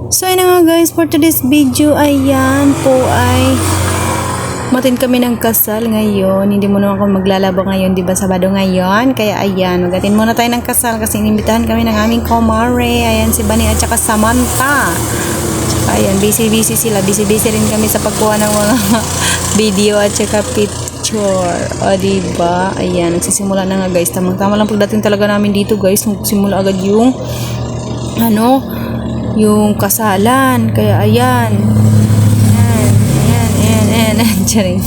So ayun na nga guys, for today's video, ayan po ay matin kami ng kasal ngayon. Hindi muna ako maglalaba ngayon, di ba Sabado ngayon? Kaya ayan, magatin muna tayo ng kasal kasi inimbitahan kami ng aming kumare. Ayan si Bani at saka Samantha. Tsaka ayan, busy sila. Busy rin kami sa pagkuha ng mga video at saka picture. O diba? Ayan, nagsisimula na nga guys. Tamang-tama lang pagdating talaga namin dito guys. Magsimula agad yung yung kasalan. Kaya ayan. Ayan. Charing.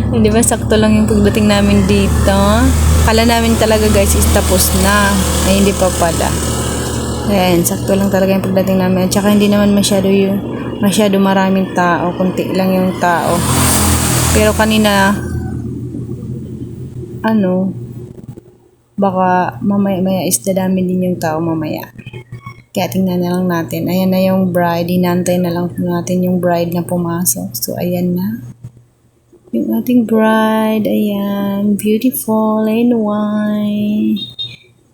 Hindi ba sakto lang yung pagdating namin dito? Kala namin talaga guys is tapos na. Ay hindi pa pala. Ayan, sakto lang talaga yung pagdating namin. At saka hindi naman masyado maraming tao. Kunti lang yung tao. Pero kanina baka mamaya is dadami din yung tao mamaya. Kaya tingnan na lang natin. Ayan na yung bride. Hinantay na lang natin yung bride na pumasok. So, ayan na. Yung ating bride. Ayan. Beautiful and white.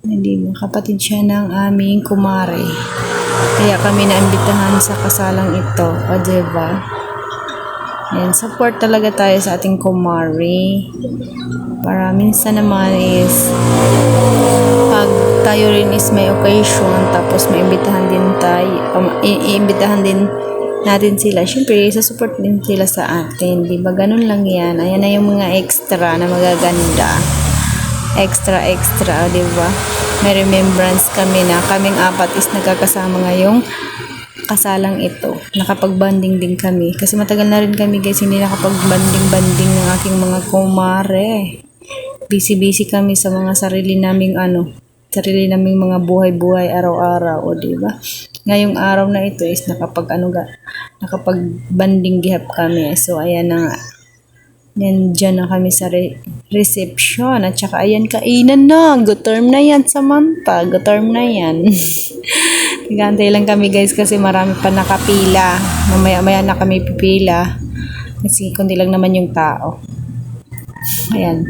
Hindi mo. Kapatid siya ng aming kumare. Kaya kami naimbitahan sa kasalang ito. O, diba? Ayan. Support talaga tayo sa ating kumare. Para minsan naman is pag tayo rin is may occasion tapos maimbitahan din natin sila, syempre support din sila sa atin, di ba? Ganun lang yan. Ayan na yung mga extra na magaganda, extra di ba? May remembrance kami na kaming apat is nagkakasama ngayong kasalang ito. Nakapag-banding din kami kasi matagal na rin kami guys hindi nakapag-banding ng aking mga kumare. Busy kami sa mga sarili naming mga buhay-buhay araw-araw, o diba? Ngayong araw na ito is nakapag-banding gihap kami. So ayan na nga. Diyan na kami sa reception at saka ayan kainan na. Good term na yan, Samantha. Good term na yan. Nagantay lang kami guys kasi marami pa nakapila. Mamaya na kami pipila. Kasi kundi lang naman yung tao. Ayan,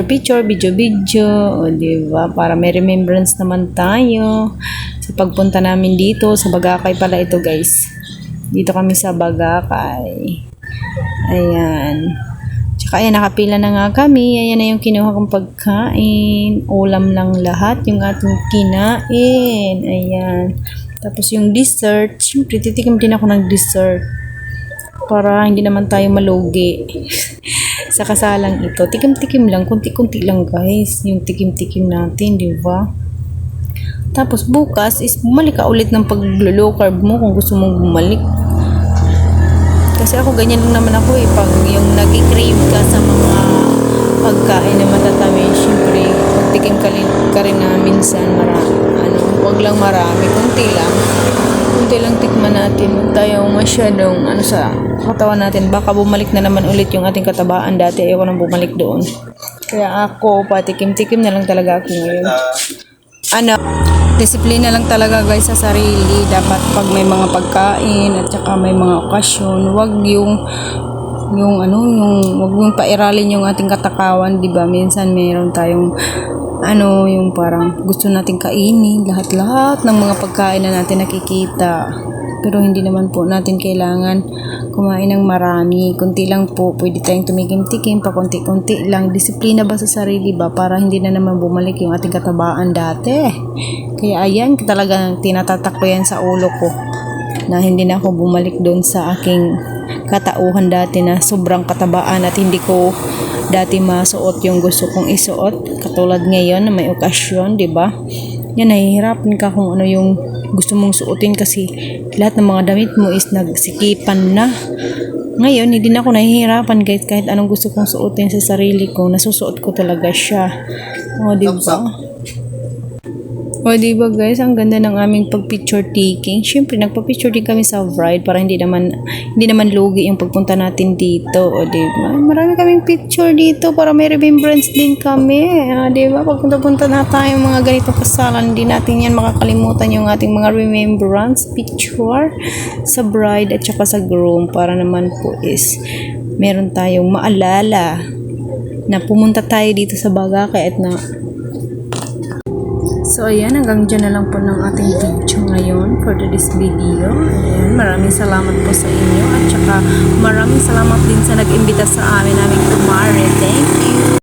picture, video, o diba? Para may remembrance naman tayo sa pagpunta namin dito sa Bagakay pala ito guys. Dito kami sa Bagakay. Ayan. Tsaka ayan, nakapila na nga kami. Ayan na yung kinuha kong pagkain. Ulam lang lahat yung ating kinain. Ayan. Tapos yung dessert, syempre titikim din ako ng dessert. Para hindi naman tayo malugi. Sa kasalang ito, tikim-tikim lang, kunti-kunti lang guys, yung tikim-tikim natin, di ba? Tapos bukas is bumalik ka ulit ng pag-low carb mo kung gusto mong bumalik. Kasi ako ganyan lang naman ako pag yung nag-crave ka sa mga pagkain na matatamis, syempre pagtikim ka rin na minsan wag lang marami, kunti lang tikman natin. Huwag tayong masyadong sa katawan natin. Baka bumalik na naman ulit yung ating katabaan. Dati ayoko nang bumalik doon. Kaya ako, patikim-tikim na lang talaga ako ngayon. Disiplina lang talaga guys sa sarili. Dapat pag may mga pagkain at saka may mga okasyon, wag yung pairalin yung ating katakawan, di ba? Minsan mayroon tayong yung parang gusto nating kainin lahat ng mga pagkain na natin nakikita. Pero hindi naman po natin kailangan kumain ng marami. Kunti lang po, pwede tayong tumikim-tikim pa konti-konti lang. Disiplina ba sa sarili ba para hindi na naman bumalik yung ating katabaan dati. Kaya ayan, talagang tinatatak ko yan sa ulo ko na hindi na ako bumalik doon sa aking katauhan dati na sobrang katabaan at hindi ko dati masuot yung gusto kong isuot. Katulad ngayon na may okasyon, di ba? Yan, nahihirapan ka kung ano yung gusto mong suotin kasi lahat ng mga damit mo is nagsikipan na. Ngayon, hindi na ako nahihirapan kahit anong gusto kong suotin sa sarili ko. Nasusuot ko talaga siya. O, di ba? O, diba guys, ang ganda ng aming pag-picture taking. Siyempre, nagpa-picture din kami sa bride para hindi naman lugi yung pagpunta natin dito. O, diba? Marami kaming picture dito para may remembrance din kami. O, diba? Pagpunta na tayo mga ganitong kasalan, hindi natin yan makakalimutan yung ating mga remembrance picture sa bride at saka sa groom para naman po is meron tayong maalala na pumunta tayo dito sa Bagakay at So, ayan, hanggang dyan na lang po ng ating video ngayon for today's video. Ayan, maraming salamat po sa inyo at saka maraming salamat din sa nag-imbita sa aming kumare. Thank you!